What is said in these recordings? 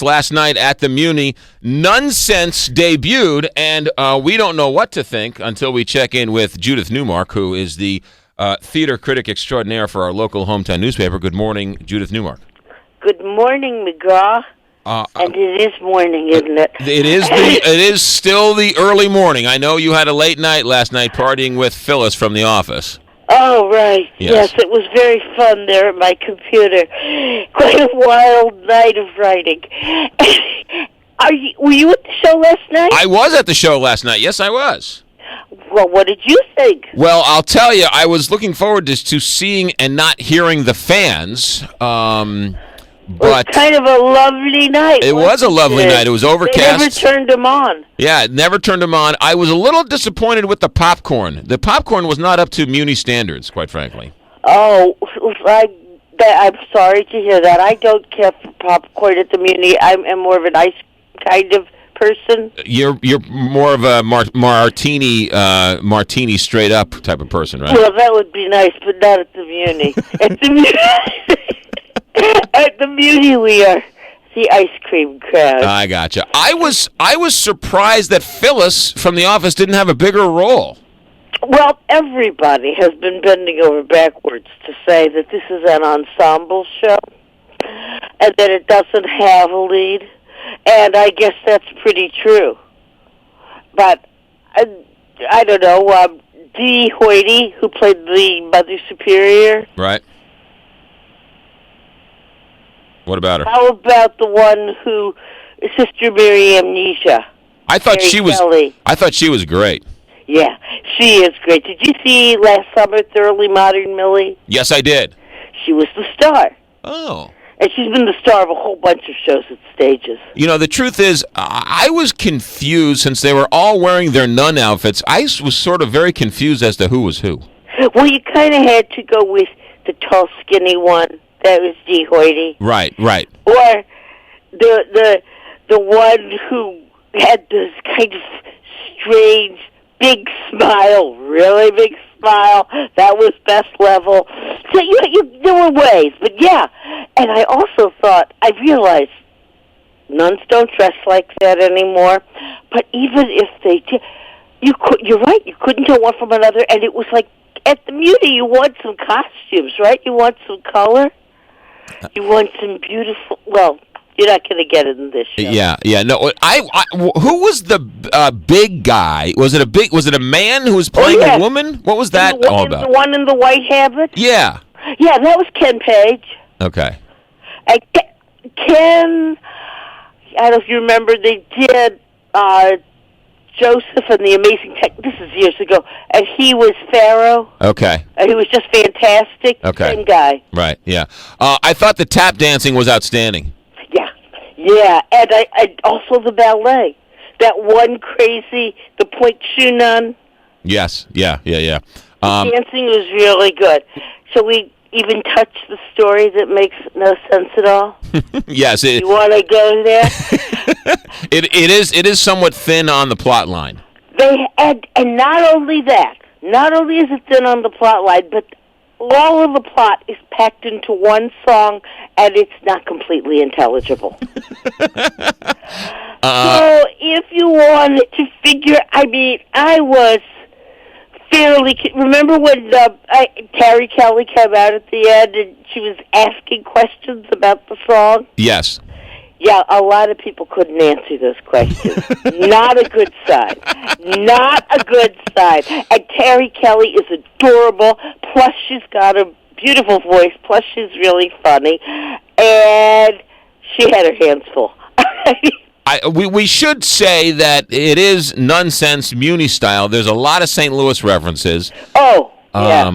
concerts last night at the Muni. Nunsense debuted, and we don't know what to think until we check in with Judith Newmark, who is the theater critic extraordinaire for our local hometown newspaper. Good morning, Judith Newmark. Good morning, McGraw. And it is morning, isn't it? It is still the early morning. I know you had a late night last night partying with Phyllis from the office. Oh, right. Yes, it was very fun there at my computer. Quite a wild night of writing. Were you at the show last night? I was at the show last night. Yes, I was. Well, what did you think? Well, I'll tell you, I was looking forward to seeing and not hearing the fans. It was kind of a lovely night. It was a lovely night. It was overcast. They never turned them on. Yeah, it never turned them on. I was a little disappointed with the popcorn. The popcorn was not up to Muni standards, quite frankly. Oh, I'm sorry to hear that. I don't care for popcorn at the Muni. I'm more of an ice kind of person. You're more of a martini straight up type of person, right? Well, that would be nice, but not at the Muni. At the Muni, we are the ice cream crowd. I gotcha. I was surprised that Phyllis from The Office didn't have a bigger role. Well, everybody has been bending over backwards to say that this is an ensemble show and that it doesn't have a lead, and I guess that's pretty true. But I don't know. Dee Hoyte, who played the Mother Superior, right? What about her? How about the one who, Sister Mary Amnesia? I thought Mary she was. Kelly. I thought she was great. Yeah, she is great. Did you see last summer Thoroughly Modern Millie? Yes, I did. She was the star. Oh. And she's been the star of a whole bunch of shows at stages. You know, the truth is, I was confused since they were all wearing their nun outfits. I was sort of very confused as to who was who. Well, you kind of had to go with the tall, skinny one. That was Dee Hoyte. Right. Or the one who had this kind of strange, big smile, really big smile. That was best level. So there were ways, but yeah. And I also thought, I realized nuns don't dress like that anymore. But even if they did, you're right, you couldn't tell one from another. And it was like, at the Muni, you want some costumes, right? You want some color. You want some beautiful. Well, you're not going to get it in this show. Yeah. No, who was the big guy? Was it a man who was playing a woman? What was that all about? The one in the white habit. Yeah. Yeah, that was Ken Page. Okay. And Ken, I don't know if you remember, they did Joseph and the Amazing Tech. This is years ago, and he was Pharaoh. Okay. And he was just fantastic. Okay. Same guy. Right. Yeah. I thought the tap dancing was outstanding. Yeah, and I also the ballet. That one crazy, the pointe shoe nun. Yes. Yeah. The dancing was really good. So we even touch the story that makes no sense at all. Yes. You want to go there? It is somewhat thin on the plot line. And not only that, not only is it thin on the plot line, but all of the plot is packed into one song, and it's not completely intelligible. So if you wanted to figure, I was fairly. Remember when Terry Kelly came out at the end and she was asking questions about the song? Yes. Yeah, a lot of people couldn't answer those questions. Not a good sign. Not a good sign. And Terry Kelly is adorable. Plus, she's got a beautiful voice. Plus, she's really funny. And she had her hands full. We should say that it is Nunsense Muni style. There's a lot of St. Louis references. Oh, yeah.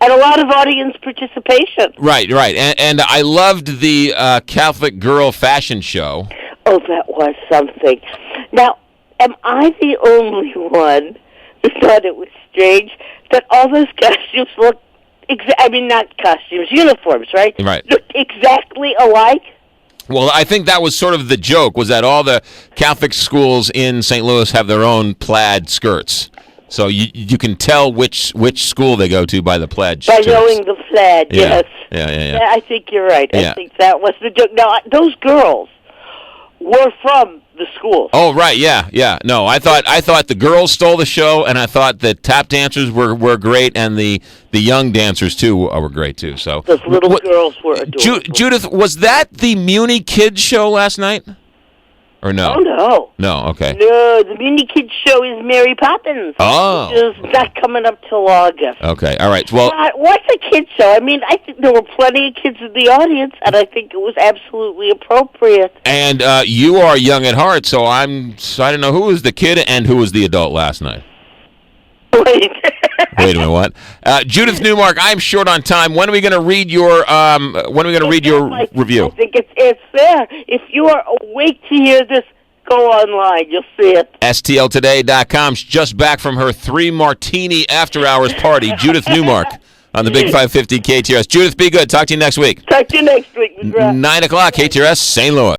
And a lot of audience participation. Right. And I loved the Catholic Girl fashion show. Oh, that was something. Now, am I the only one who thought it was strange that all those costumes look, not costumes, uniforms, right? Right. Look exactly alike? Well, I think that was sort of the joke, was that all the Catholic schools in St. Louis have their own plaid skirts. So you can tell which school they go to by the plaid shirts. By knowing the plaid, yeah. yes. Yeah. I think you're right. Yeah. I think that was the joke. Now, those girls were from the schools. Oh, right, yeah. No, I thought the girls stole the show, and I thought the tap dancers were great, and the young dancers too were great too. So those little girls were adorable. Judith, was that the Muni Kids show last night? Or no? Oh, no. No, okay. No, the Muni Kids show is Mary Poppins. Oh. Which is not coming up till August. Okay, all right. Well, what's a kids show? I mean, I think there were plenty of kids in the audience, and I think it was absolutely appropriate. And you are young at heart, so I don't know who was the kid and who was the adult last night. Wait. Wait a minute, what? Judith Newmark, I'm short on time. When are we going to read your review? I think it's there. If you are awake to hear this, go online. You'll see it. STLtoday.com. She's just back from her 3-martini after-hours party. Judith Newmark on the Big 550 KTRS. Judith, be good. Talk to you next week. Talk to you next week, McGraw. 9 o'clock, KTRS, St. Louis.